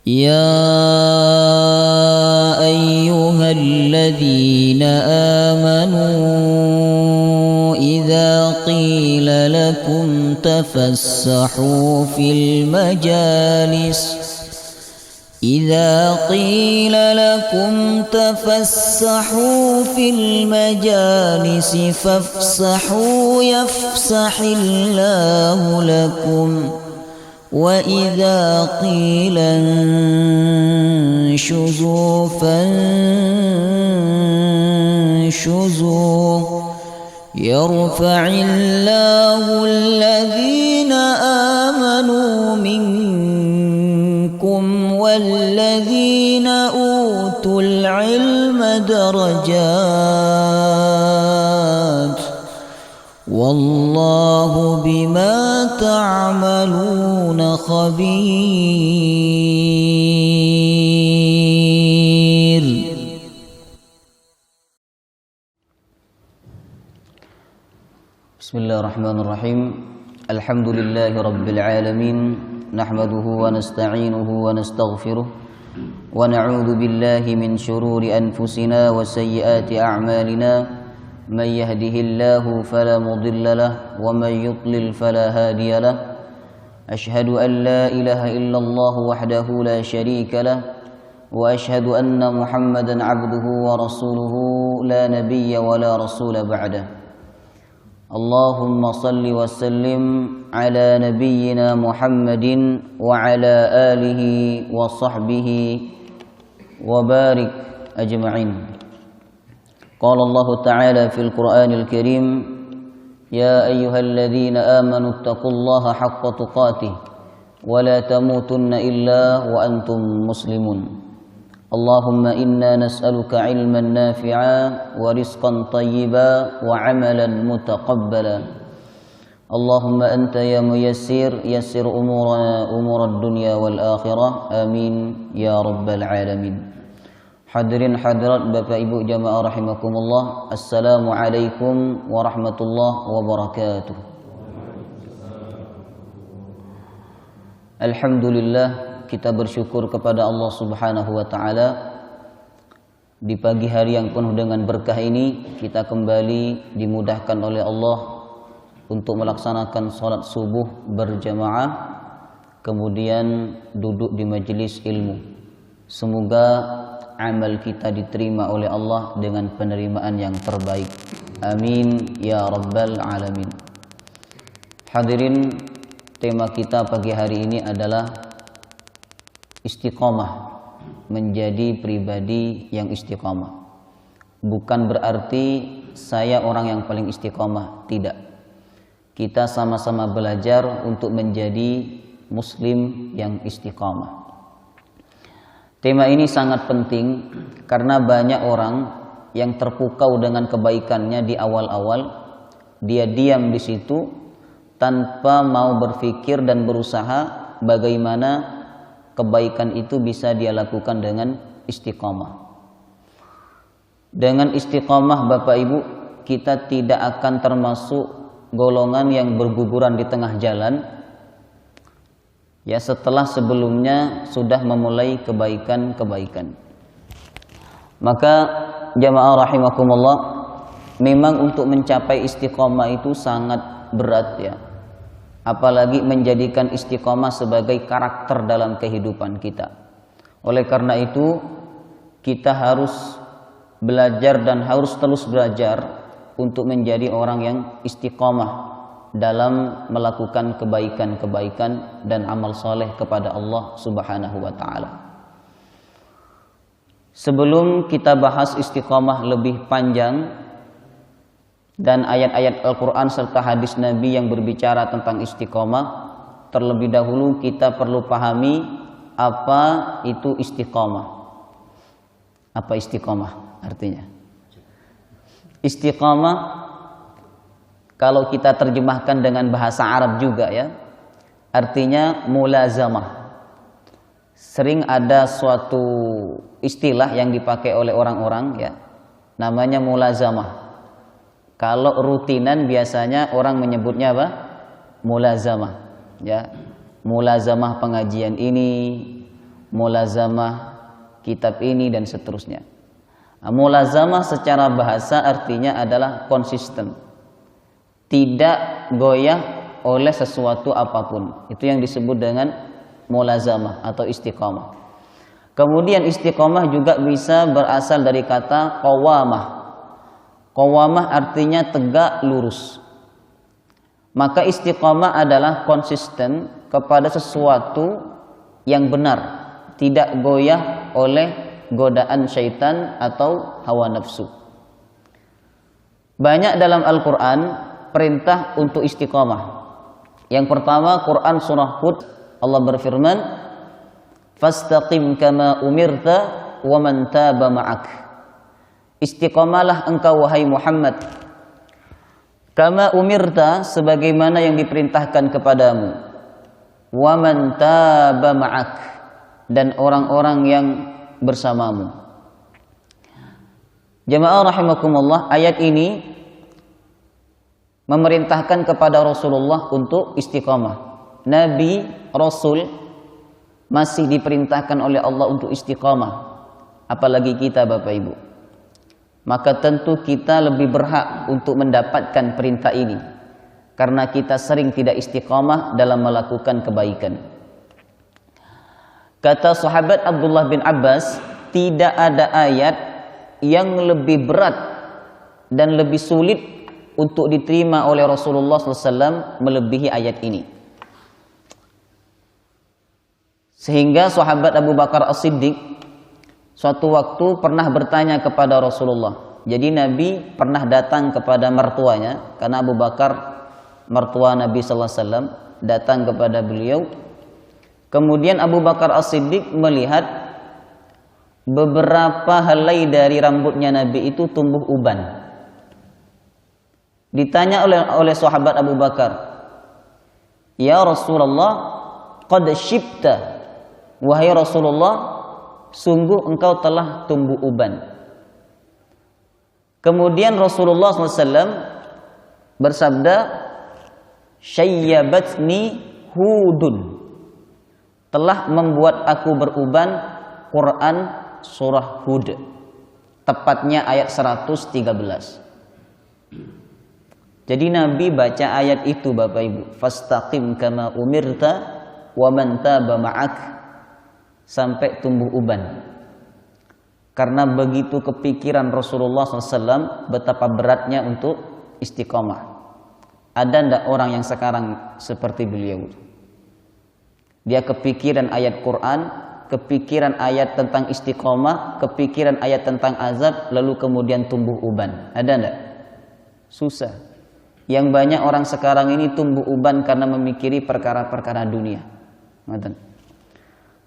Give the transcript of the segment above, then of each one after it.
يا أيها الذين آمنوا إذا قيل لكم تفسحوا في المجالس فافسحوا يفسح الله لكم وإذا قيل انشزوا فانشزوا يرفع الله الذين آمنوا منكم والذين أوتوا العلم درجات والله بما تعملون خبير. بسم الله الرحمن الرحيم. الحمد لله رب العالمين نحمده ونستعينه ونستغفره ونعوذ بالله من شرور أنفسنا وسيئات أعمالنا من يهده الله فلا مضل له ومن يضلل فلا هادي له أشهد أن لا إله إلا الله وحده لا شريك له وأشهد أن محمدا عبده ورسوله لا نبي ولا رسول بعده اللهم صل وسلم على نبينا محمد وعلى آله وصحبه وبارك أجمعين. قال الله تعالى في القرآن الكريم يا أيها الذين آمنوا اتقوا الله حق تقاته ولا تموتن إلا وأنتم مسلمون. اللهم إنا نسألك علما نافعا ورزقا طيبا وعملا متقبلا. اللهم أنت يا ميسر يسر أمورنا أمور الدنيا والآخرة آمين يا رب العالمين. Hadirin hadirat Bapak Ibu jamaah rahimakumullah, Assalamualaikum warahmatullahi wabarakatuh. Alhamdulillah, kita bersyukur kepada Allah Subhanahu wa taala. Di pagi hari yang penuh dengan berkah ini, kita kembali dimudahkan oleh Allah untuk melaksanakan salat subuh berjamaah, kemudian duduk di majelis ilmu. Semoga amal kita diterima oleh Allah dengan penerimaan yang terbaik. Amin ya rabbal alamin. Hadirin, tema kita pagi hari ini adalah istiqomah, menjadi pribadi yang istiqomah. Bukan berarti saya orang yang paling istiqomah, tidak. Kita sama-sama belajar untuk menjadi muslim yang istiqomah. Tema ini sangat penting karena banyak orang yang terpukau dengan kebaikannya di awal-awal. Dia diam di situ tanpa mau berpikir dan berusaha bagaimana kebaikan itu bisa dia lakukan dengan istiqomah. Dengan istiqomah Bapak Ibu, kita tidak akan termasuk golongan yang berguguran di tengah jalan. Ya, setelah sebelumnya sudah memulai kebaikan-kebaikan. Maka jamaah rahimakumullah, memang untuk mencapai istiqomah itu sangat berat ya. Apalagi menjadikan istiqomah sebagai karakter dalam kehidupan kita. Oleh karena itu, kita harus belajar dan harus terus belajar untuk menjadi orang yang istiqomah dalam melakukan kebaikan-kebaikan dan amal soleh kepada Allah Subhanahu wa ta'ala. Sebelum kita bahas istiqomah lebih panjang dan ayat-ayat Al-Quran serta hadis Nabi yang berbicara tentang istiqomah, terlebih dahulu kita perlu pahami apa itu istiqomah. Apa istiqomah artinya? Istiqomah kalau kita terjemahkan dengan bahasa Arab juga ya, artinya mulazamah. Sering ada suatu istilah yang dipakai oleh orang-orang ya, namanya mulazamah. Kalau rutinan biasanya orang menyebutnya apa? Mulazamah ya. Mulazamah pengajian ini, mulazamah kitab ini dan seterusnya. Mulazamah secara bahasa artinya adalah konsisten, tidak goyah oleh sesuatu apapun. Itu yang disebut dengan mulazamah atau istiqamah. Kemudian istiqamah juga bisa berasal dari kata qawamah. Qawamah artinya tegak lurus. Maka istiqamah adalah konsisten kepada sesuatu yang benar, tidak goyah oleh godaan syaitan atau hawa nafsu. Banyak dalam Al-Quran perintah untuk istiqamah. Yang pertama, Quran surah Hud, Allah berfirman, "Fastaqim kama umirta wa man taba ma'ak." Istiqamalah engkau wahai Muhammad, kama umirta, sebagaimana yang diperintahkan kepadamu, wa man taba ma'ak, dan orang-orang yang bersamamu. Jamaah rahimakumullah, ayat ini memerintahkan kepada Rasulullah untuk istiqamah. Nabi, Rasul masih diperintahkan oleh Allah untuk istiqamah, apalagi kita Bapak Ibu. Maka tentu kita lebih berhak untuk mendapatkan perintah ini, karena kita sering tidak istiqamah dalam melakukan kebaikan. Kata sahabat Abdullah bin Abbas, tidak ada ayat yang lebih berat dan lebih sulit untuk diterima oleh Rasulullah SAW melebihi ayat ini. Sehingga sahabat Abu Bakar As-Siddiq suatu waktu pernah bertanya kepada Rasulullah. Jadi Nabi pernah datang kepada mertuanya, karena Abu Bakar mertua Nabi SAW, datang kepada beliau. Kemudian Abu Bakar As-Siddiq melihat beberapa helai dari rambutnya Nabi itu tumbuh uban. Ditanya oleh sahabat Abu Bakar, "Ya Rasulullah, qad syibta." Wahai Rasulullah, sungguh engkau telah tumbuh uban. Kemudian Rasulullah SAW bersabda, "Syayyabatni Hudun." Telah membuat aku beruban Quran surah Hud, tepatnya ayat 113. Jadi Nabi baca ayat itu Bapak Ibu, "Fastaqim kama umirta wa man taba ma'ak", sampai tumbuh uban. Karena begitu kepikiran Rasulullah SAW betapa beratnya untuk istiqamah. Ada ndak orang yang sekarang seperti beliau? Dia kepikiran ayat Quran, kepikiran ayat tentang istiqamah, kepikiran ayat tentang azab, lalu kemudian tumbuh uban. Ada ndak? Susah. Yang banyak orang sekarang ini tumbuh uban karena memikiri perkara-perkara dunia.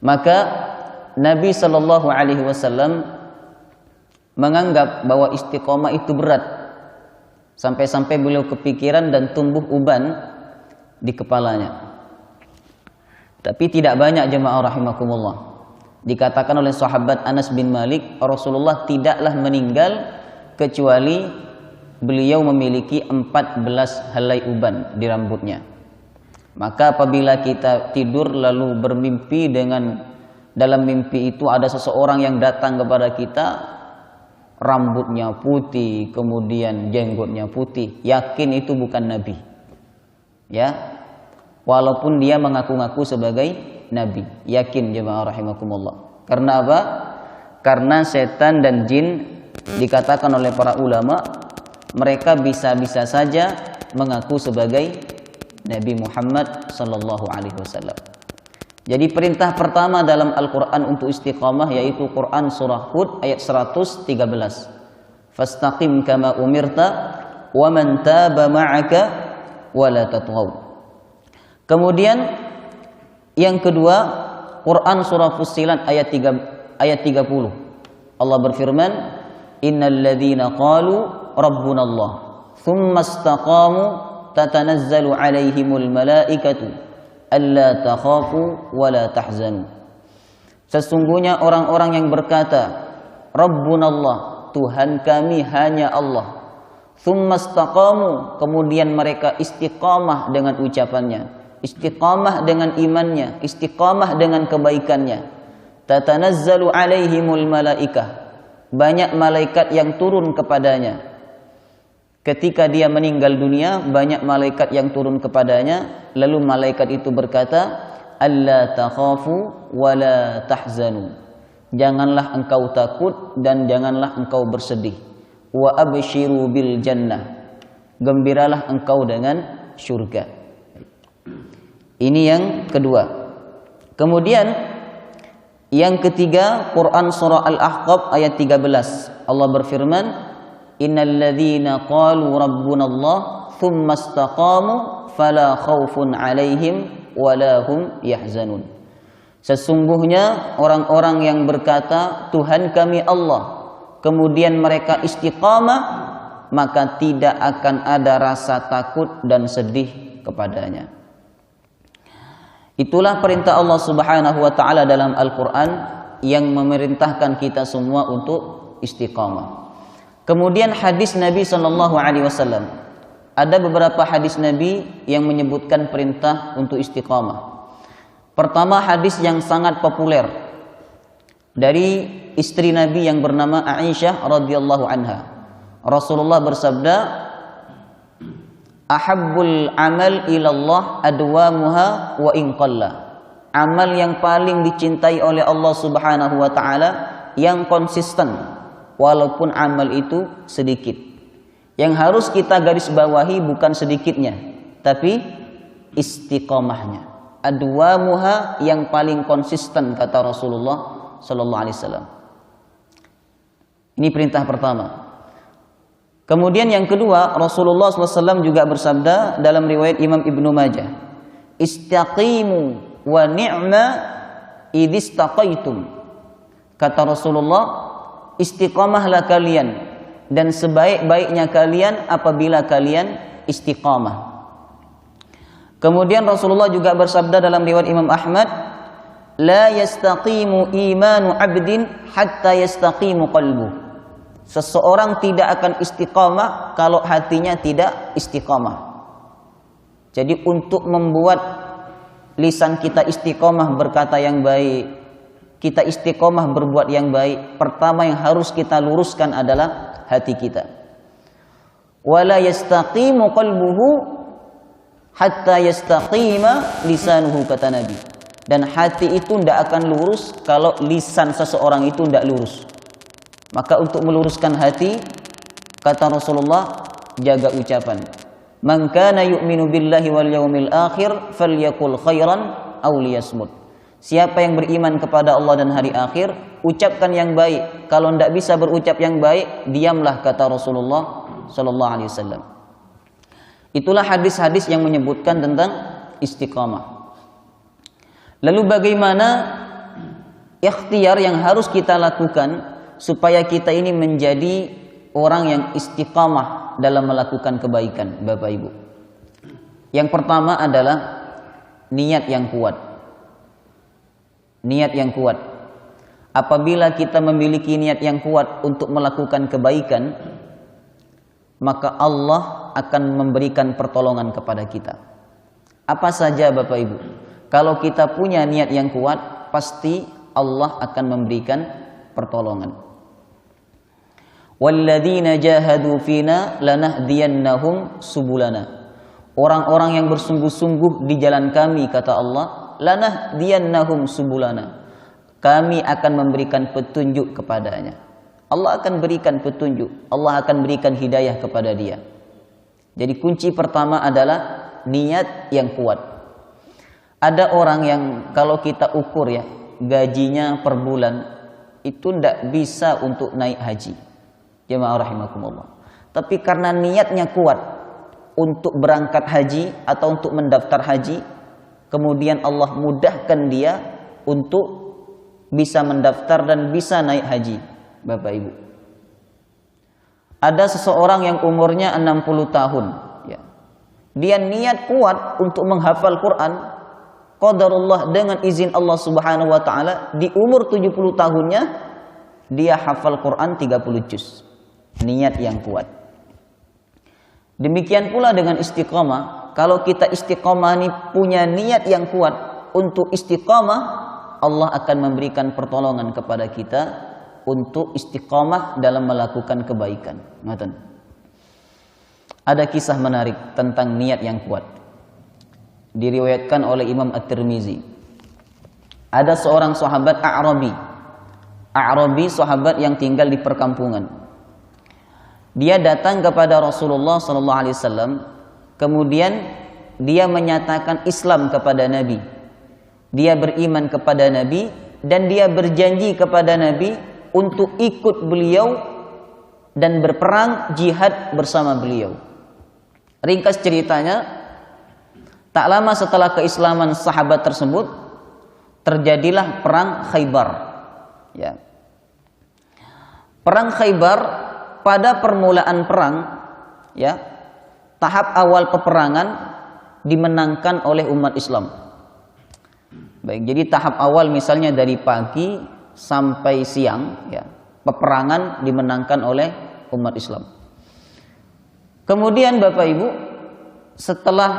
Maka Nabi Shallallahu Alaihi Wasallam menganggap bahwa istiqomah itu berat, sampai-sampai beliau kepikiran dan tumbuh uban di kepalanya. Tapi tidak banyak jemaah rahimakumullah. Dikatakan oleh sahabat Anas bin Malik, Rasulullah tidaklah meninggal kecuali beliau memiliki 14 helai uban di rambutnya. Maka apabila kita tidur lalu bermimpi dengan dalam mimpi itu ada seseorang yang datang kepada kita, rambutnya putih, kemudian jenggotnya putih, yakin itu bukan Nabi. Ya, walaupun dia mengaku-ngaku sebagai Nabi, yakin jemaah rahimakumullah. Karena apa? Karena setan dan jin, dikatakan oleh para ulama, mereka bisa-bisa saja mengaku sebagai Nabi Muhammad sallallahu alaihi wasallam. Jadi perintah pertama dalam Al-Qur'an untuk istiqamah yaitu Quran surah Hud ayat 113. Fastaqim kama umirta wa man taba ma'aka wa la tatghaw. Kemudian yang kedua, Quran surah Fussilat ayat 30. Allah berfirman, "Innal ladzina qalu rabbunallah tsumma istaqamu tatanazzalu alaihimul malaikatu alla takhafu wa la tahzanu." Sesungguhnya orang-orang yang berkata, Rabbunallah, Tuhan kami hanya Allah. Tsumma istaqamu, kemudian mereka istiqamah dengan ucapannya, istiqamah dengan imannya, istiqamah dengan kebaikannya. tatanazzalu alaihimul malaikah. Banyak malaikat yang turun kepadanya. Ketika dia meninggal dunia, banyak malaikat yang turun kepadanya. Lalu malaikat itu berkata, alla takhafu wa la tahzanu. Janganlah engkau takut dan janganlah engkau bersedih. Wa abshiru bil jannah. Gembiralah engkau dengan syurga. Ini yang kedua. Kemudian yang ketiga, Quran surah Al-Ahqaf ayat 13. Allah berfirman, innal ladzina qalu rabbunallah tsumma istaqamu fala khaufun 'alaihim wala hum yahzanun. Sesungguhnya orang-orang yang berkata Tuhan kami Allah, kemudian mereka istiqamah, maka tidak akan ada rasa takut dan sedih kepadanya. Itulah perintah Allah Subhanahu wa taala dalam Al-Qur'an yang memerintahkan kita semua untuk istiqamah. Kemudian hadis Nabi sallallahu alaihi wasallam. Ada beberapa hadis Nabi yang menyebutkan perintah untuk istiqamah. Pertama, hadis yang sangat populer dari istri Nabi yang bernama Aisyah radhiyallahu anha. Rasulullah bersabda, ahabbul amal ilallah adwamuha wa in qalla. Amal yang paling dicintai oleh Allah Subhanahu wa taala yang konsisten walaupun amal itu sedikit. Yang harus kita garis bawahi bukan sedikitnya, tapi istiqomahnya. Adwamuha, yang paling konsisten, kata Rasulullah sallallahu alaihi wasallam. Ini perintah pertama. Kemudian yang kedua, Rasulullah SAW juga bersabda dalam riwayat Imam Ibnu Majah, istaqimu wa ni'ma idistaqaitum. Kata Rasulullah, istiqamahlah kalian, dan sebaik-baiknya kalian apabila kalian istiqamah. Kemudian Rasulullah juga bersabda dalam riwayat Imam Ahmad, la yastaqimu imanu abdin hatta yastaqimu qalbuh. Seseorang tidak akan istiqamah kalau hatinya tidak istiqamah. Jadi untuk membuat lisan kita istiqamah berkata yang baik, kita istiqamah berbuat yang baik, pertama yang harus kita luruskan adalah hati kita. Wala yastaqimu qalbuhu hatta yastaqima lisanuhu, kata Nabi. Dan hati itu tidak akan lurus kalau lisan seseorang itu tidak lurus. Maka untuk meluruskan hati, kata Rasulullah, jaga ucapan. Man kana yu'minu billahi wal yaumil akhir falyakul khairan aw liyasmut. Siapa yang beriman kepada Allah dan hari akhir, ucapkan yang baik. Kalau tidak bisa berucap yang baik, diamlah, kata Rasulullah sallallahu alaihi wasallam. Itulah hadis-hadis yang menyebutkan tentang istiqamah. Lalu bagaimana ikhtiar yang harus kita lakukan supaya kita ini menjadi orang yang istiqamah dalam melakukan kebaikan, Bapak Ibu? Yang pertama adalah niat yang kuat. Niat yang kuat. Apabila kita memiliki niat yang kuat untuk melakukan kebaikan, maka Allah akan memberikan pertolongan kepada kita. Apa saja, Bapak Ibu? Kalau kita punya niat yang kuat, pasti Allah akan memberikan pertolongan. Walladzina jahadu fina lanahdiyannahum subulana. Orang-orang yang bersungguh-sungguh di jalan kami, kata Allah, lanahdiyannahum subulana. Kami akan memberikan petunjuk kepadanya. Allah akan berikan petunjuk, Allah akan berikan hidayah kepada dia. Jadi kunci pertama adalah niat yang kuat. Ada orang yang kalau kita ukur ya, gajinya per bulan itu tidak bisa untuk naik haji. Jemaah rahimakumullah. Tapi karena niatnya kuat untuk berangkat haji atau untuk mendaftar haji, kemudian Allah mudahkan dia untuk bisa mendaftar dan bisa naik haji, Bapak Ibu. Ada seseorang yang umurnya 60 tahun, ya. Dia niat kuat untuk menghafal Quran. Qadarullah, dengan izin Allah Subhanahu wa taala, di umur 70 tahunnya dia hafal Quran 30 juz. Niat yang kuat. Demikian pula dengan istiqamah. Kalau kita istiqamah ini punya niat yang kuat untuk istiqamah, Allah akan memberikan pertolongan kepada kita untuk istiqomah dalam melakukan kebaikan. Ngoten. Ada kisah menarik tentang niat yang kuat. Diriwayatkan oleh Imam At-Tirmizi. Ada seorang sahabat A'rabi, sahabat yang tinggal di perkampungan. Dia datang kepada Rasulullah sallallahu alaihi wasallam, kemudian dia menyatakan Islam kepada Nabi. Dia beriman kepada Nabi dan dia berjanji kepada Nabi untuk ikut beliau dan berperang jihad bersama beliau. Ringkas ceritanya, tak lama setelah keislaman sahabat tersebut, terjadilah perang Khaybar. Ya. Perang Khaybar, pada permulaan perang, ya, tahap awal peperangan dimenangkan oleh umat Islam. Baik, jadi tahap awal misalnya dari pagi sampai siang, ya, peperangan dimenangkan oleh umat Islam. Kemudian Bapak Ibu, setelah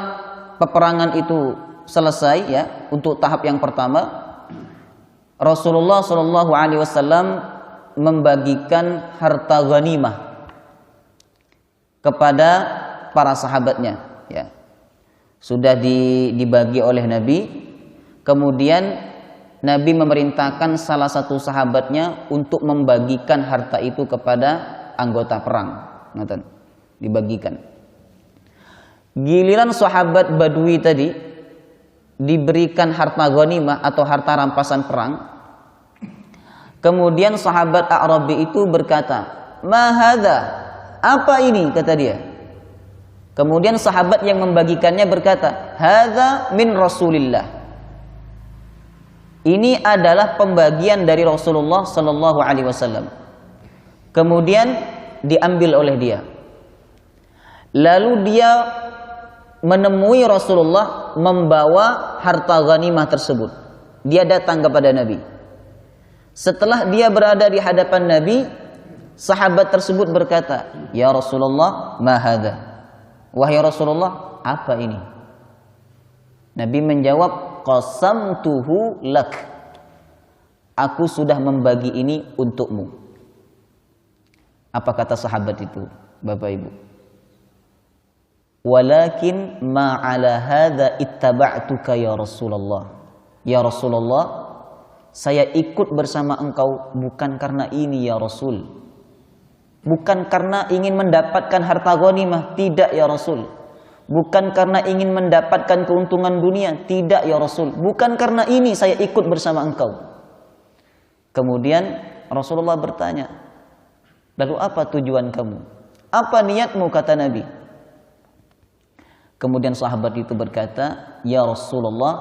peperangan itu selesai, ya, untuk tahap yang pertama, Rasulullah Shallallahu Alaihi Wasallam membagikan harta ghanimah kepada para sahabatnya. Ya, sudah dibagi oleh Nabi. Kemudian Nabi memerintahkan salah satu sahabatnya untuk membagikan harta itu kepada anggota perang. Ngoten, dibagikan. Giliran sahabat Badui tadi diberikan harta ghanimah atau harta rampasan perang. Kemudian sahabat A'rabi itu berkata, "Ma hadza?" Apa ini? Kata dia. Kemudian sahabat yang membagikannya berkata, "Hadza min Rasulillah." Ini adalah pembagian dari Rasulullah sallallahu alaihi wasallam. Kemudian diambil oleh dia. Lalu dia menemui Rasulullah membawa harta ghanimah tersebut. Dia datang kepada Nabi. Setelah dia berada di hadapan Nabi, sahabat tersebut berkata, "Ya Rasulullah, ma hadza?" Wahai Rasulullah, apa ini? Nabi menjawab, "Qasamtuhu lak." Aku sudah membagi ini untukmu. Apa kata sahabat itu, Bapak Ibu? "Walakin ma ala hadza ittaba'tuka ya Rasulullah." Ya Rasulullah, saya ikut bersama engkau bukan karena ini ya Rasul. Bukan karena ingin mendapatkan harta ghanimah, tidak ya Rasul. Bukan karena ingin mendapatkan keuntungan dunia, tidak ya Rasul. Bukan karena ini saya ikut bersama engkau. Kemudian Rasulullah bertanya, "Lalu apa tujuan kamu? Apa niatmu?" kata Nabi. Kemudian sahabat itu berkata, "Ya Rasulullah,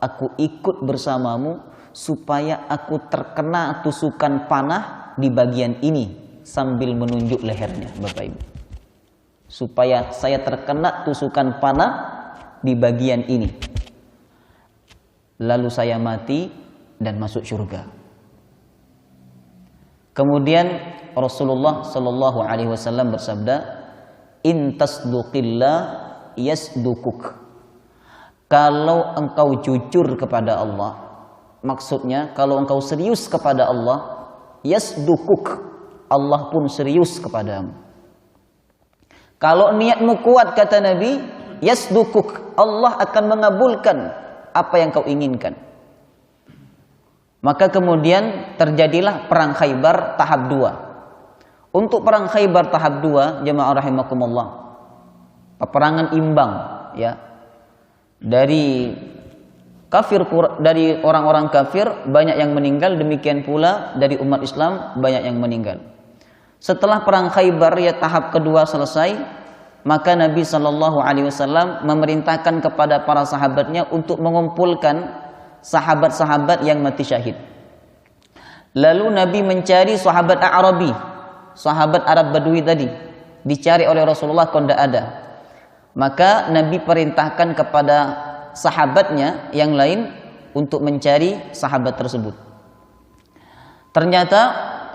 aku ikut bersamamu supaya aku terkena tusukan panah di bagian ini," sambil menunjuk lehernya, Bapak Ibu. Supaya saya terkena tusukan panah di bagian ini. Lalu saya mati dan masuk surga. Kemudian Rasulullah sallallahu alaihi wasallam bersabda, "In tasduqillah yasdukuk." Kalau engkau jujur kepada Allah, maksudnya kalau engkau serius kepada Allah, yasdukuk, Allah pun serius kepadamu. Kalau niatmu kuat, kata Nabi, yasdukuk, Allah akan mengabulkan apa yang kau inginkan. Maka kemudian terjadilah perang Khaybar tahap 2. Untuk perang Khaybar tahap 2, jemaah rahimakumullah, peperangan imbang, ya. Dari orang-orang kafir banyak yang meninggal, demikian pula dari umat Islam banyak yang meninggal. Setelah perang Khaybar, ya, tahap kedua selesai, maka Nabi Shallallahu Alaihi Wasallam memerintahkan kepada para sahabatnya untuk mengumpulkan sahabat-sahabat yang mati syahid. Lalu Nabi mencari sahabat A'rabi, sahabat Arab Badui tadi, dicari oleh Rasulullah, kok tidak ada. Maka Nabi perintahkan kepada sahabatnya yang lain untuk mencari sahabat tersebut. Ternyata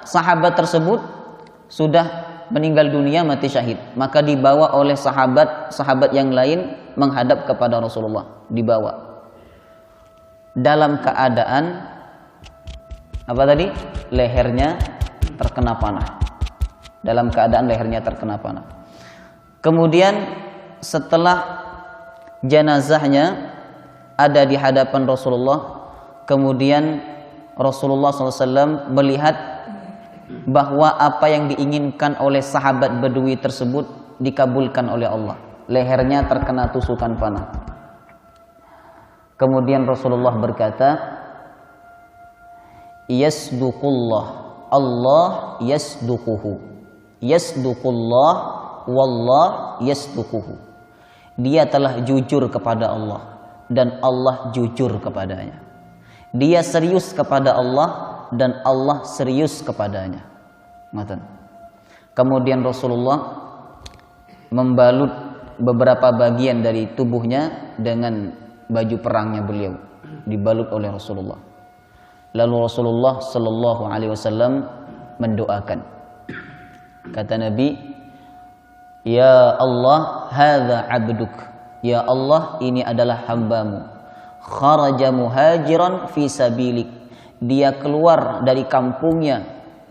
sahabat tersebut sudah meninggal dunia, mati syahid. Maka dibawa oleh sahabat yang lain menghadap kepada Rasulullah, dibawa dalam keadaan Apa tadi? Lehernya terkena panah. Dalam keadaan lehernya terkena panah. Kemudian setelah jenazahnya ada di hadapan Rasulullah, kemudian Rasulullah SAW melihat bahwa apa yang diinginkan oleh sahabat Badui tersebut dikabulkan oleh Allah. Lehernya terkena tusukan panah. Kemudian Rasulullah berkata, Yasduqullah, Allah yasduquhu. Yasduqullah wallah yasduquhu. Dia telah jujur kepada Allah dan Allah jujur kepadanya. Dia serius kepada Allah dan Allah serius kepadanya. Kemudian Rasulullah membalut beberapa bagian dari tubuhnya dengan baju perangnya beliau, dibalut oleh Rasulullah. Lalu Rasulullah sallallahu alaihi wasallam mendoakan. Kata Nabi, Ya Allah, hadza abduk. Ya Allah, ini adalah hambamu. Kharaja muhajiran fi sabilik. Dia keluar dari kampungnya,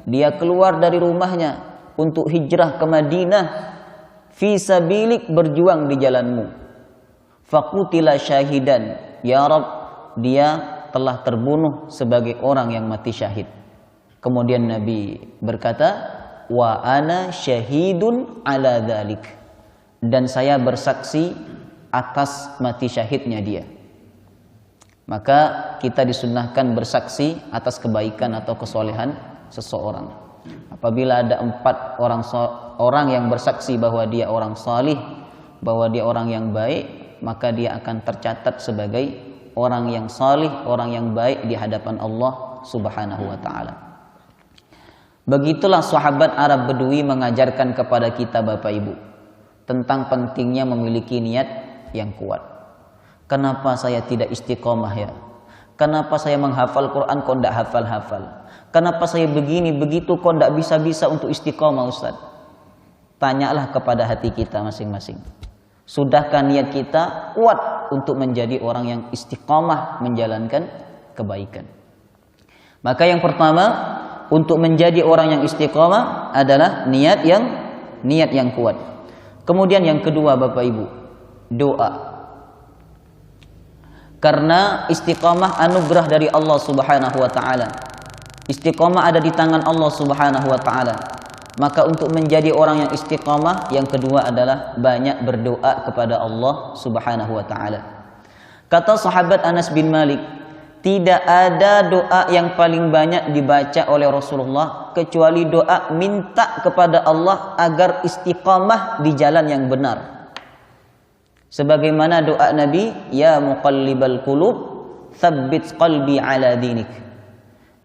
dia keluar dari rumahnya untuk hijrah ke Madinah. Fi sabilik, berjuang di jalanmu. Faqutila syahidan. Ya Rabb, dia telah terbunuh sebagai orang yang mati syahid. Kemudian Nabi berkata, wa ana syahidun ala dzalik, dan saya bersaksi atas mati syahidnya dia. Maka kita disunnahkan bersaksi atas kebaikan atau kesolehan seseorang. Apabila ada 4 orang yang bersaksi bahwa dia orang salih, bahwa dia orang yang baik, maka dia akan tercatat sebagai orang yang salih, orang yang baik di hadapan Allah Subhanahu wa taala. Begitulah sahabat Arab Badui mengajarkan kepada kita Bapak Ibu tentang pentingnya memiliki niat yang kuat. Kenapa saya tidak istiqomah ya? Kenapa saya menghafal Quran kok tidak hafal-hafal? Kenapa saya begini begitu kok tidak bisa-bisa untuk istiqomah Ustaz? Tanyalah kepada hati kita masing-masing. Sudahkah niat kita kuat untuk menjadi orang yang istiqomah menjalankan kebaikan? Maka yang pertama, untuk menjadi orang yang istiqomah adalah niat yang kuat. Kemudian yang kedua Bapak Ibu, doa. Karena istiqomah anugerah dari Allah Subhanahu wa taala. Istiqomah ada di tangan Allah Subhanahu wa taala. Maka untuk menjadi orang yang istiqomah, yang kedua adalah banyak berdoa kepada Allah Subhanahu wa taala. Kata sahabat Anas bin Malik, tidak ada doa yang paling banyak dibaca oleh Rasulullah kecuali doa minta kepada Allah agar istiqamah di jalan yang benar. Sebagaimana doa Nabi, Ya muqallibal qulub, tsabbit qalbi ala dinik.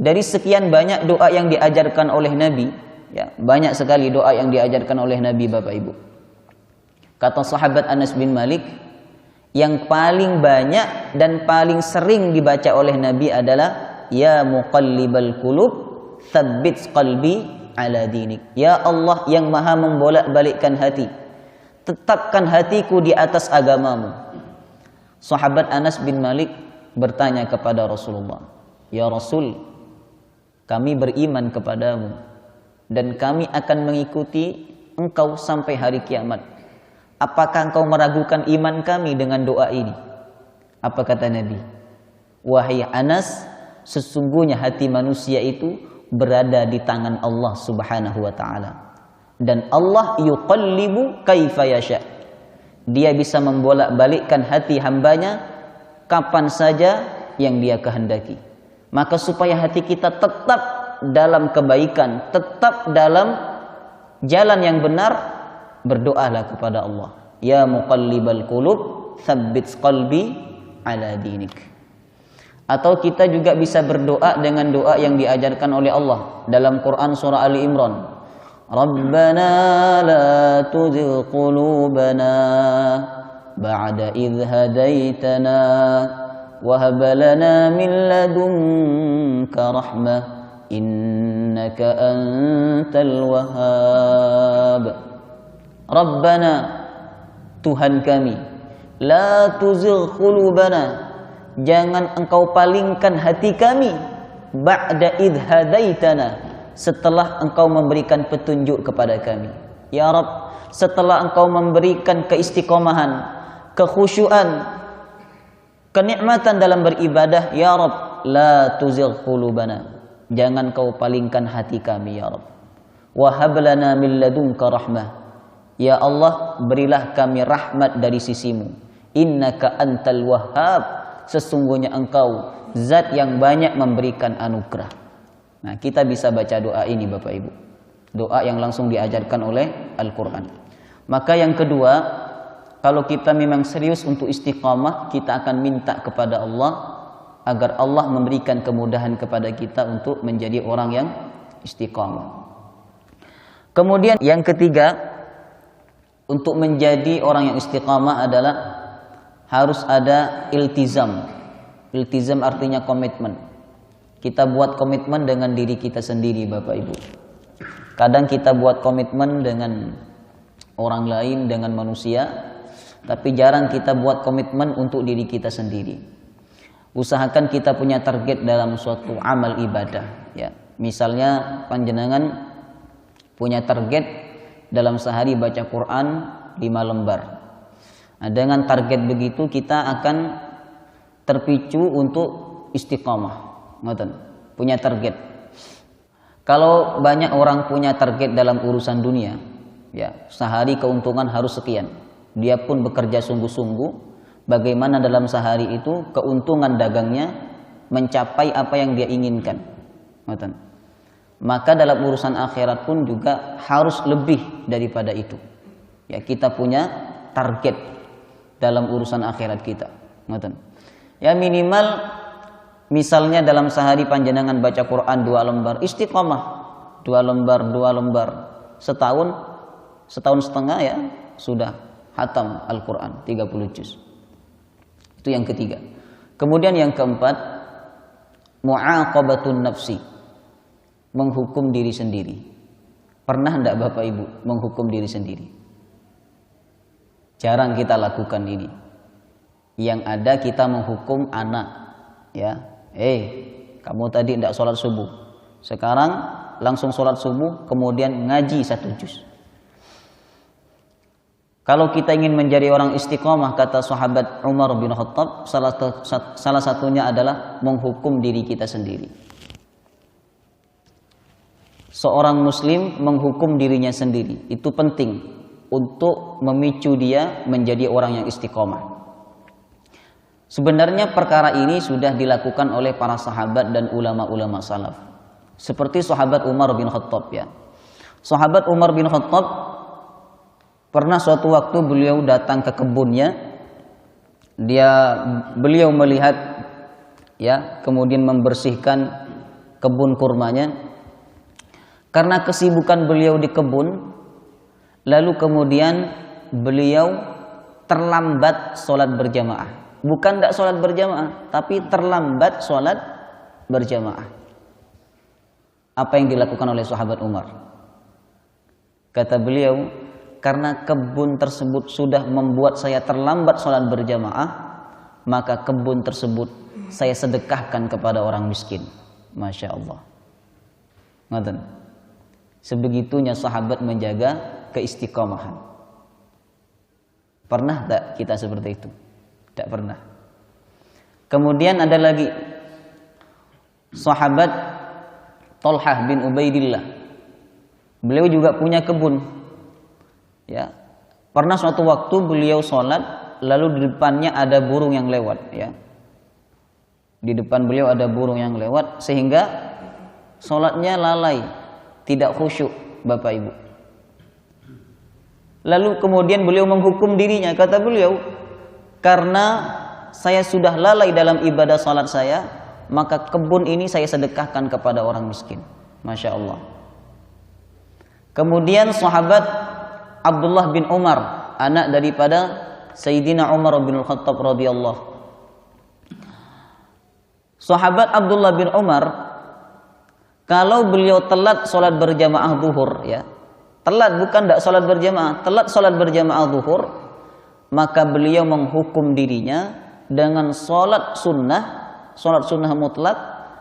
Dari sekian banyak doa yang diajarkan oleh Nabi, ya, banyak sekali doa yang diajarkan oleh Nabi Bapak Ibu. Kata sahabat Anas bin Malik, yang paling banyak dan paling sering dibaca oleh Nabi adalah Ya muqallibal qulub, tsabbit qalbi ala dinik. Ya Allah yang maha membolak-balikkan hati, tetapkan hatiku di atas agamamu. Sahabat Anas bin Malik bertanya kepada Rasulullah, Ya Rasul, kami beriman kepadamu dan kami akan mengikuti engkau sampai hari kiamat. Apakah engkau meragukan iman kami dengan doa ini? Apa kata Nabi? Wahai Anas, sesungguhnya hati manusia itu berada di tangan Allah Subhanahu wa taala. Dan Allah yuqallibu kaifa yasha. Dia bisa membolak-balikkan hati hambanya kapan saja yang dia kehendaki. Maka supaya hati kita tetap dalam kebaikan, tetap dalam jalan yang benar, berdoalah kepada Allah. Ya muqallibal qulub, tsabbit qalbi ala dinik. Atau kita juga bisa berdoa dengan doa yang diajarkan oleh Allah dalam Quran surah Ali Imran. Rabbana la tuzigh qulubana ba'da idh hadaitana wa hab lana min ladunka rahmah innaka antal wahhab. Rabbana, Tuhan kami, la tuzigh qulubana, jangan engkau palingkan hati kami ba'da idh hadaitana, setelah engkau memberikan petunjuk kepada kami. Ya Rabb, setelah engkau memberikan keistiqomahan, kekhusyuan, kenikmatan dalam beribadah, ya Rabb, la tuzigh qulubana, jangan kau palingkan hati kami ya Rabb. Wa hab lana min ladunka rahmah, ya Allah, berilah kami rahmat dari sisimu. Innaka antal wahhab, sesungguhnya engkau zat yang banyak memberikan anugerah. Nah, kita bisa baca doa ini Bapak Ibu. Doa yang langsung diajarkan oleh Al-Quran. Maka yang kedua, kalau kita memang serius untuk istiqamah, kita akan minta kepada Allah agar Allah memberikan kemudahan kepada kita untuk menjadi orang yang istiqamah. Kemudian yang ketiga, untuk menjadi orang yang istiqamah adalah harus ada iltizam. Iltizam artinya komitmen. Kita buat komitmen dengan diri kita sendiri Bapak Ibu. Kadang kita buat komitmen dengan orang lain, dengan manusia, tapi jarang kita buat komitmen untuk diri kita sendiri. Usahakan kita punya target dalam suatu amal ibadah ya. Misalnya panjenengan punya target dalam sehari baca Quran 5 lembar. Nah, dengan target begitu kita akan terpicu untuk istiqamah. Ngoten, punya target. Kalau banyak orang punya target dalam urusan dunia, ya, sehari keuntungan harus sekian. Dia pun bekerja sungguh-sungguh bagaimana dalam sehari itu keuntungan dagangnya mencapai apa yang dia inginkan. Ngoten. Maka dalam urusan akhirat pun juga harus lebih daripada itu. Ya, kita punya target dalam urusan akhirat kita. Ngoten. Ya, minimal misalnya dalam sehari panjenengan baca Quran 2 lembar, istiqamah 2 lembar, setahun setengah ya sudah hatam Al-Quran 30 juz. Itu yang ketiga. Kemudian yang keempat, mu'aqabatun nafsi, menghukum diri sendiri. Pernah enggak Bapak Ibu menghukum diri sendiri? Jarang kita lakukan ini. Yang ada kita menghukum anak, ya. Kamu tadi tidak sholat subuh, sekarang langsung sholat subuh, kemudian ngaji 1 juz. Kalau kita ingin menjadi orang istiqomah, kata sahabat Umar bin Khattab, salah satunya adalah menghukum diri kita sendiri. Seorang muslim menghukum dirinya sendiri, itu penting untuk memicu dia menjadi orang yang istiqomah. Sebenarnya perkara ini sudah dilakukan oleh para sahabat dan ulama-ulama salaf. Seperti sahabat Umar bin Khattab ya. Sahabat Umar bin Khattab pernah suatu waktu beliau datang ke kebunnya. Beliau melihat ya, kemudian membersihkan kebun kurmanya. Karena kesibukan beliau di kebun, lalu kemudian beliau terlambat sholat berjamaah. Bukan tidak sholat berjamaah, tapi terlambat sholat berjamaah. Apa yang dilakukan oleh sahabat Umar? Kata beliau, karena kebun tersebut sudah membuat saya terlambat sholat berjamaah, maka kebun tersebut saya sedekahkan kepada orang miskin. Masya Allah. Ngoten. Sebegitunya sahabat menjaga keistiqomahan. Pernah tak kita seperti itu? Tidak pernah. Kemudian ada lagi sahabat Thalhah bin Ubaidillah. Beliau juga punya kebun. Ya. Pernah suatu waktu beliau sholat, lalu di depannya ada burung yang lewat. Ya. Di depan beliau ada burung yang lewat, sehingga sholatnya lalai, tidak khusyuk, Bapak Ibu. Lalu kemudian beliau menghukum dirinya, kata beliau, karena saya sudah lalai dalam ibadah salat saya, maka kebun ini saya sedekahkan kepada orang miskin. Masya Allah. Kemudian sahabat Abdullah bin Umar, anak daripada Sayyidina Umar bin Khattab radhiyallahu. Sahabat Abdullah bin Umar, kalau beliau telat sholat berjamaah zuhur, ya, telat bukan tidak sholat berjamaah, telat sholat berjamaah zuhur, maka beliau menghukum dirinya dengan sholat sunnah mutlak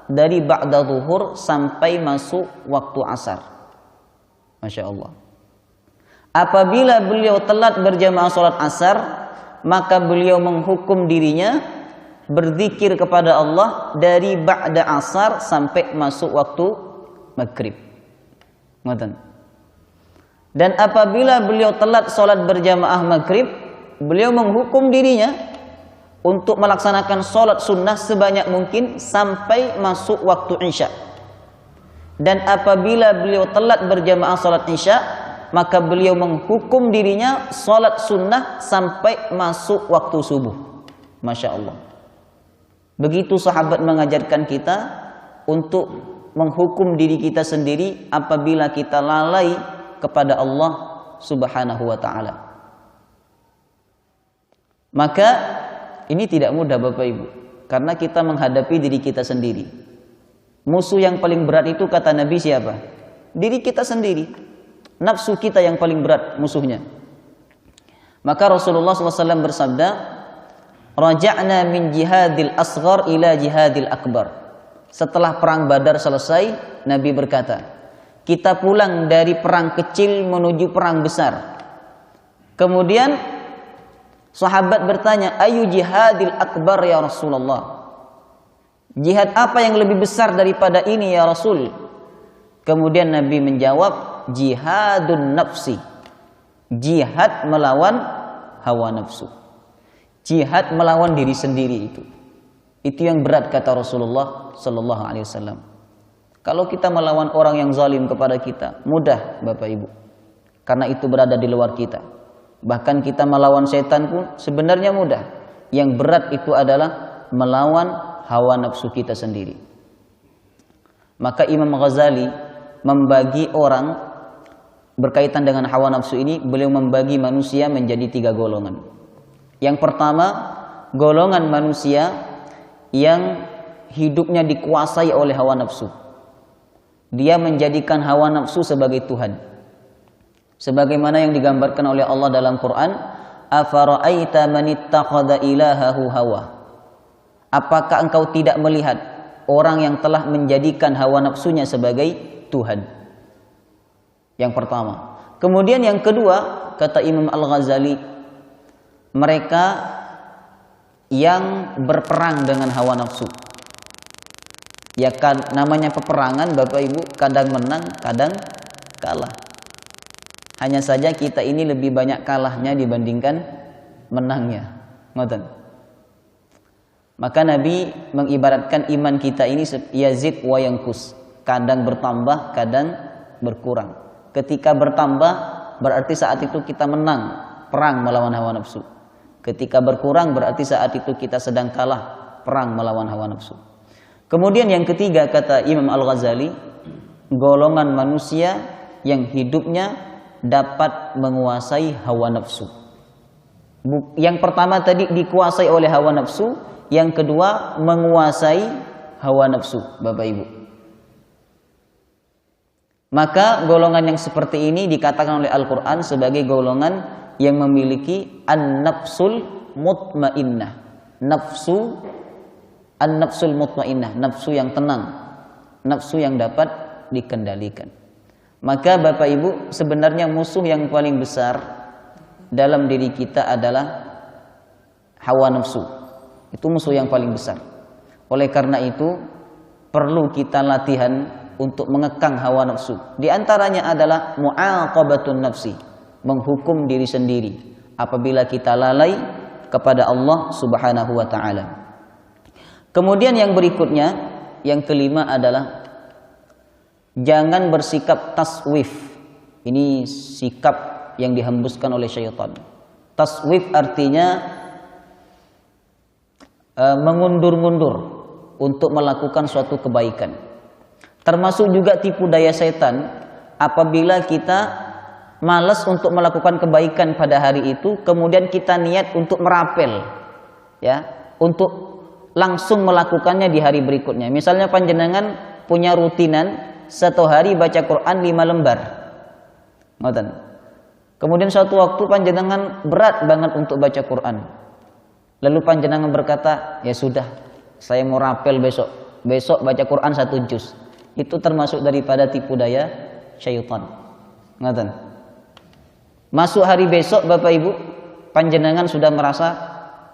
dari ba'da zuhur sampai masuk waktu asar. Masya Allah. Apabila beliau telat berjamaah sholat asar, maka beliau menghukum dirinya berzikir kepada Allah dari ba'da asar sampai masuk waktu maghrib. Dan apabila beliau telat sholat berjamaah maghrib, beliau menghukum dirinya untuk melaksanakan sholat sunnah sebanyak mungkin sampai masuk waktu isya. Dan apabila beliau telat berjamaah sholat isya, maka beliau menghukum dirinya sholat sunnah sampai masuk waktu subuh. Masya Allah. Begitu sahabat mengajarkan kita untuk menghukum diri kita sendiri apabila kita lalai kepada Allah Subhanahu wa ta'ala. Maka ini tidak mudah Bapak Ibu, karena kita menghadapi diri kita sendiri. Musuh yang paling berat itu kata Nabi siapa? Diri kita sendiri. Nafsu kita yang paling berat musuhnya. Maka Rasulullah SAW bersabda, raja'na min jihadil asghar ila jihadil akbar. Setelah perang Badar selesai, Nabi berkata, kita pulang dari perang kecil menuju perang besar. Kemudian sahabat bertanya, ayu jihadil akbar ya Rasulullah? Jihad apa yang lebih besar daripada ini ya Rasul? Kemudian Nabi menjawab, jihadun nafsi. Jihad melawan hawa nafsu. Jihad melawan diri sendiri itu. Itu yang berat kata Rasulullah sallallahu alaihi wasallam. Kalau kita melawan orang yang zalim kepada kita, mudah Bapak Ibu. Karena itu berada di luar kita. Bahkan kita melawan setan pun sebenarnya mudah. Yang berat itu adalah melawan hawa nafsu kita sendiri. Maka Imam Ghazali membagi orang berkaitan dengan hawa nafsu ini, beliau membagi manusia menjadi 3 golongan. Yang pertama, golongan manusia yang hidupnya dikuasai oleh hawa nafsu. Dia menjadikan hawa nafsu sebagai Tuhan. Sebagaimana yang digambarkan oleh Allah dalam Quran, afara'aita man ittakhadha ilahahu hawa. Apakah engkau tidak melihat orang yang telah menjadikan hawa nafsunya sebagai Tuhan? Yang pertama. Kemudian yang kedua, kata Imam Al-Ghazali, mereka yang berperang dengan hawa nafsu. Ya kan, namanya peperangan Bapak Ibu, kadang menang, kadang kalah. Hanya saja kita ini lebih banyak kalahnya dibandingkan menangnya. Ngoten. Maka Nabi mengibaratkan iman kita ini yazid wa yanqus, kadang bertambah, kadang berkurang. Ketika bertambah berarti saat itu kita menang perang melawan hawa nafsu. Ketika berkurang berarti saat itu kita sedang kalah perang melawan hawa nafsu. Kemudian yang ketiga kata Imam Al-Ghazali, golongan manusia yang hidupnya dapat menguasai hawa nafsu. Yang pertama tadi dikuasai oleh hawa nafsu, yang kedua menguasai hawa nafsu, Bapak Ibu. Maka golongan yang seperti ini dikatakan oleh Al-Quran sebagai golongan yang memiliki an-nafsul mutmainnah. An-nafsul mutmainnah, nafsu yang tenang, nafsu yang dapat dikendalikan. Maka Bapak Ibu, sebenarnya musuh yang paling besar dalam diri kita adalah hawa nafsu. Itu musuh yang paling besar. Oleh karena itu perlu kita latihan untuk mengekang hawa nafsu. Di antaranya adalah mu'aqabatun nafsi, menghukum diri sendiri apabila kita lalai kepada Allah Subhanahu wa ta'ala. Kemudian yang berikutnya, yang kelima adalah jangan bersikap taswif. Ini sikap yang dihembuskan oleh syaitan. Taswif artinya mengundur-mundur untuk melakukan suatu kebaikan. Termasuk juga tipu daya setan apabila kita malas untuk melakukan kebaikan pada hari itu, kemudian kita niat untuk merapel, ya, untuk langsung melakukannya di hari berikutnya. Misalnya panjenengan punya rutinan 1 hari baca Quran 5 lembar. Ngoten. Kemudian suatu waktu panjenengan berat banget untuk baca Quran. Lalu panjenengan berkata, ya sudah, saya mau rapel besok besok baca Quran 1 juz. Itu termasuk daripada tipu daya syaitan. Ngoten. Masuk hari besok Bapak Ibu, panjenengan sudah merasa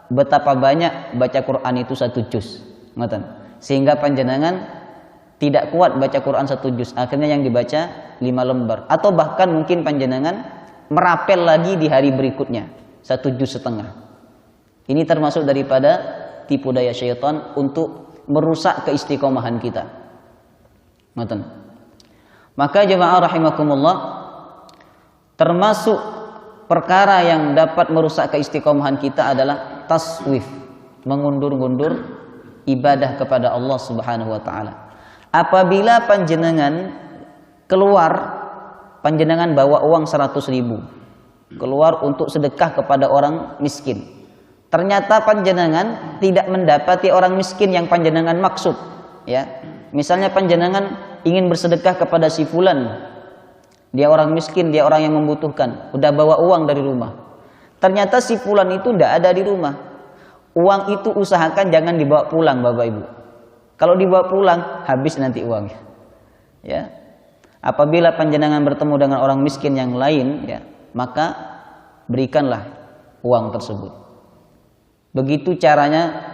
betapa banyak baca Quran itu 1 juz. Ngoten. Sehingga panjenengan tidak kuat baca Quran 1 juz. Akhirnya yang dibaca 5 lembar. Atau bahkan mungkin panjenengan merapel lagi di hari berikutnya 1,5 juz. Ini termasuk daripada tipu daya syaitan untuk merusak keistiqomahan kita. Ngoten. Maka jemaah rahimakumullah, termasuk perkara yang dapat merusak keistiqomahan kita adalah taswif, mengundur-undur ibadah kepada Allah Subhanahu wa taala. Apabila panjenengan keluar, panjenengan bawa uang 100.000 keluar untuk sedekah kepada orang miskin. Ternyata panjenengan tidak mendapati orang miskin yang panjenengan maksud, ya. Misalnya panjenengan ingin bersedekah kepada si fulan. Dia orang miskin, dia orang yang membutuhkan. Udah bawa uang dari rumah. Ternyata si fulan itu tidak ada di rumah. Uang itu usahakan jangan dibawa pulang, Bapak Ibu. Kalau dibawa pulang, habis nanti uangnya. Ya. Apabila panjenengan bertemu dengan orang miskin yang lain, ya, maka berikanlah uang tersebut. Begitu caranya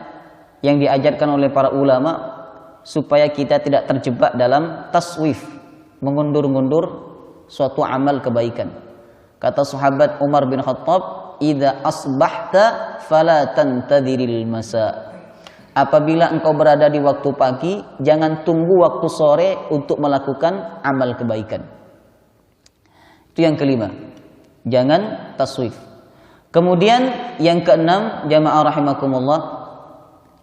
yang diajarkan oleh para ulama supaya kita tidak terjebak dalam taswif, mengundur-undur suatu amal kebaikan. Kata sahabat Umar bin Khattab, "Idza asbahta fala tantadhiril masa." Apabila engkau berada di waktu pagi, jangan tunggu waktu sore untuk melakukan amal kebaikan. Itu yang kelima. Jangan taswif. Kemudian yang keenam, jamaah rahimakumullah,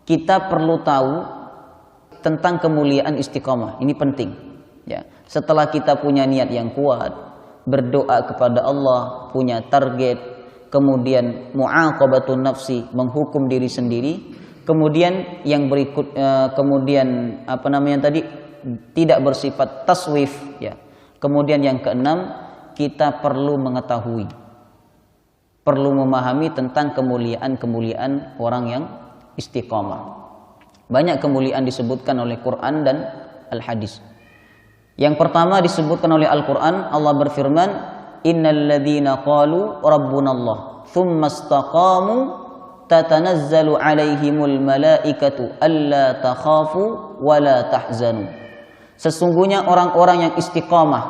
kita perlu tahu tentang kemuliaan istiqamah. Ini penting, ya. Setelah kita punya niat yang kuat, berdoa kepada Allah, punya target, kemudian mu'aqabatun nafsi, menghukum diri sendiri, kemudian yang berikut kemudian tidak bersifat taswif, ya. Kemudian yang keenam, kita perlu mengetahui, perlu memahami tentang kemuliaan orang yang istiqamah. Banyak kemuliaan disebutkan oleh Quran dan Al-Hadis. Yang pertama disebutkan oleh Al-Quran, Allah berfirman, "Innal ladzina qalu rabbunallah, tsumma istaqamu, tatanazzalu 'alaihimul malaikatu alla takhafu wa la tahzanu." Sesungguhnya orang-orang yang istiqamah,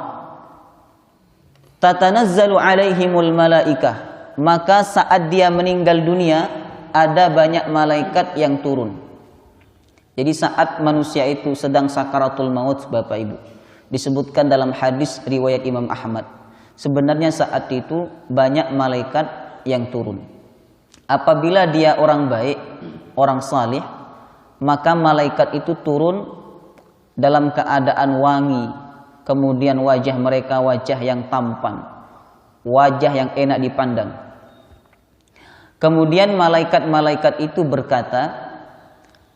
tatanazzalu 'alaihimul malaikah, maka saat dia meninggal dunia ada banyak malaikat yang turun. Jadi saat manusia itu sedang sakaratul maut, Bapak Ibu, disebutkan dalam hadis riwayat Imam Ahmad, sebenarnya saat itu banyak malaikat yang turun. Apabila dia orang baik, orang salih, maka malaikat itu turun dalam keadaan wangi, kemudian wajah mereka wajah yang tampan, wajah yang enak dipandang. Kemudian malaikat-malaikat itu berkata,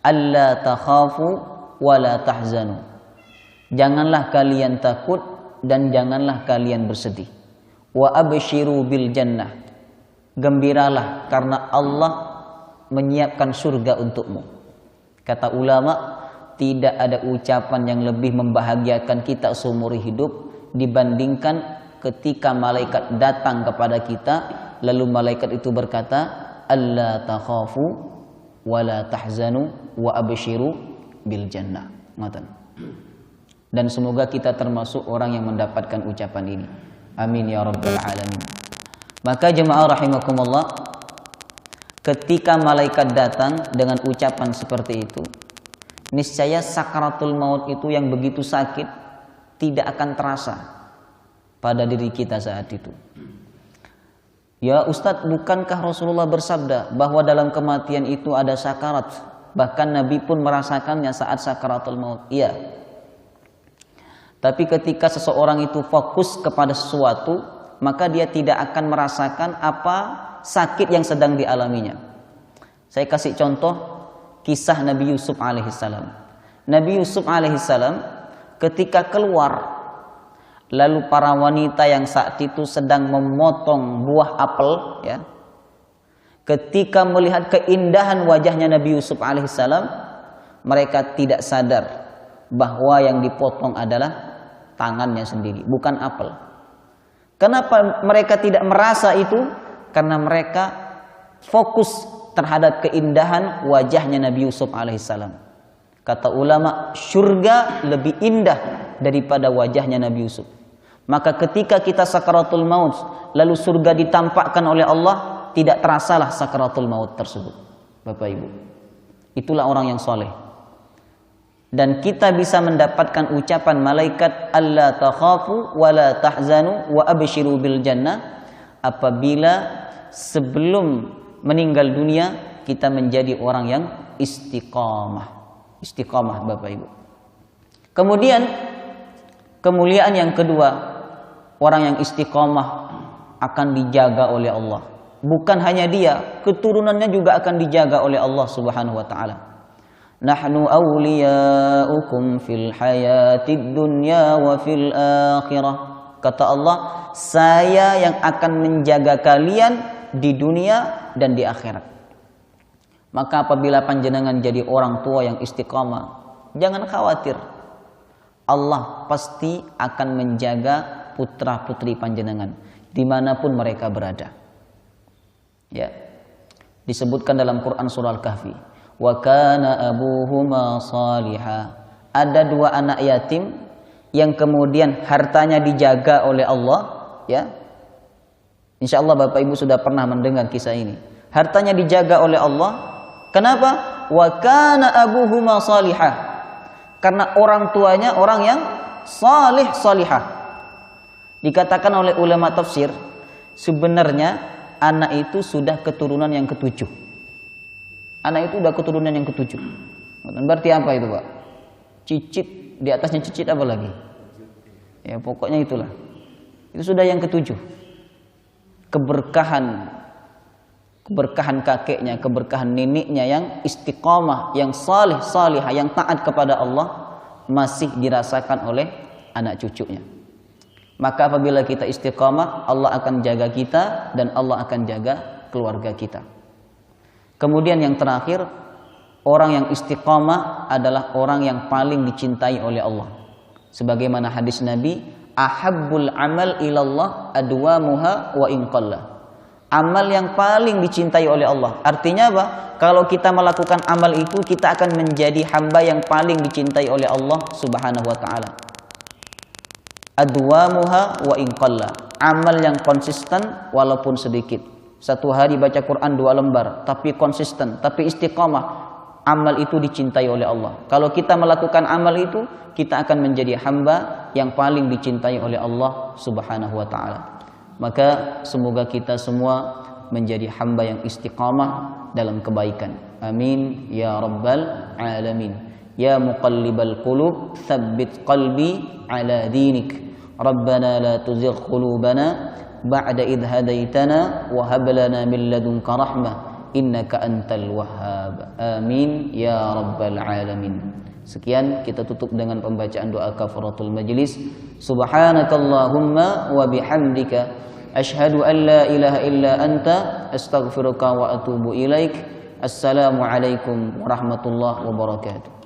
"Alla takhafu wa la tahzanu." Janganlah kalian takut dan janganlah kalian bersedih. Wa abshiru bil jannah. Gembiralah karena Allah menyiapkan surga untukmu. Kata ulama, tidak ada ucapan yang lebih membahagiakan kita seumur hidup dibandingkan ketika malaikat datang kepada kita, lalu malaikat itu berkata, "Alla takhafu wa la tahzanu wa abshiru bil jannah." Dan semoga kita termasuk orang yang mendapatkan ucapan ini. Amin ya rabbal alamin. Maka jemaah rahimakumullah, ketika malaikat datang dengan ucapan seperti itu, niscaya sakaratul maut itu yang begitu sakit tidak akan terasa pada diri kita saat itu. Ya Ustadz, bukankah Rasulullah bersabda bahwa dalam kematian itu ada sakarat? Bahkan Nabi pun merasakannya saat sakaratul maut. Iya. Tapi ketika seseorang itu fokus kepada sesuatu, maka dia tidak akan merasakan apa sakit yang sedang dialaminya. Saya kasih contoh kisah Nabi Yusuf alaihissalam. Nabi Yusuf alaihissalam ketika keluar, lalu para wanita yang saat itu sedang memotong buah apel, ya, ketika melihat keindahan wajahnya Nabi Yusuf alaihissalam, Mereka tidak sadar bahwa yang dipotong adalah tangannya sendiri, bukan apel. Kenapa mereka tidak merasa itu? Karena mereka fokus terhadap keindahan wajahnya Nabi Yusuf alaihissalam. Kata ulama, surga lebih indah daripada wajahnya Nabi Yusuf. Maka ketika kita sakaratul maut, lalu surga ditampakkan oleh Allah, tidak terasalah sakaratul maut tersebut. Bapak Ibu, itulah orang yang soleh. Dan kita bisa mendapatkan ucapan malaikat alla takhafu wa la tahzanu wa abshiru bil jannah apabila sebelum meninggal dunia kita menjadi orang yang istiqamah. Istiqamah Bapak Ibu. Kemudian kemuliaan yang kedua, orang yang istiqamah akan dijaga oleh Allah. Bukan hanya dia, keturunannya juga akan dijaga oleh Allah Subhanahu wa taala. Nahnu awliyaukum fil hayatid dunya wa fil akhirah. Kata Allah, saya yang akan menjaga kalian di dunia dan di akhirat. Maka apabila panjenengan jadi orang tua yang istiqamah, jangan khawatir. Allah pasti akan menjaga putra-putri panjenengan dimanapun mereka berada. Ya, disebutkan dalam Quran surah Al-Kahfi, wa kana abuhuma salihah. Ada dua anak yatim yang kemudian hartanya dijaga oleh Allah, ya. Insyaallah Bapak Ibu sudah pernah mendengar kisah ini. Hartanya dijaga oleh Allah. Kenapa? Wa kana abuhuma salihah. Karena orang tuanya orang yang salih salihah. Dikatakan oleh ulama tafsir, sebenarnya anak itu sudah keturunan yang ketujuh. Anak itu sudah keturunan yang ketujuh. Berarti apa itu, Pak? Cicit, di atasnya cicit apa lagi? Ya pokoknya itulah. Itu sudah yang ketujuh. Keberkahan kakeknya, keberkahan neneknya yang istiqamah, yang salih salihah, yang taat kepada Allah masih dirasakan oleh anak cucunya. Maka apabila kita istiqamah, Allah akan jaga kita dan Allah akan jaga keluarga kita. Kemudian yang terakhir, orang yang istiqamah adalah orang yang paling dicintai oleh Allah. Sebagaimana hadis Nabi, ahabbul amal ilallah adwamuha wa in qalla. Amal yang paling dicintai oleh Allah. Artinya apa? Kalau kita melakukan amal itu, kita akan menjadi hamba yang paling dicintai oleh Allah Subhanahu wa taala. Adwamuha wa in qalla. Amal yang konsisten walaupun sedikit. Satu hari baca Quran 2 lembar, tapi konsisten, tapi istiqamah. Amal itu dicintai oleh Allah. Kalau kita melakukan amal itu, kita akan menjadi hamba yang paling dicintai oleh Allah Subhanahu wa taala. Maka semoga kita semua menjadi hamba yang istiqamah dalam kebaikan. Amin ya rabbal alamin. Ya muqallibal qulub, tsabbit qalbi ala dinik. Rabbana la tuzigh qulubana ba'da idh hadaitana wa hab lana min ladunka rahmah innaka antal wahhab. Amin ya rabbal alamin. Sekian, kita tutup dengan pembacaan doa kafaratul majlis. Subhanakallahumma wa bihamdika asyhadu an la ilaha illa anta astaghfiruka wa atubu ilaik. Assalamualaikum warahmatullahi wabarakatuh.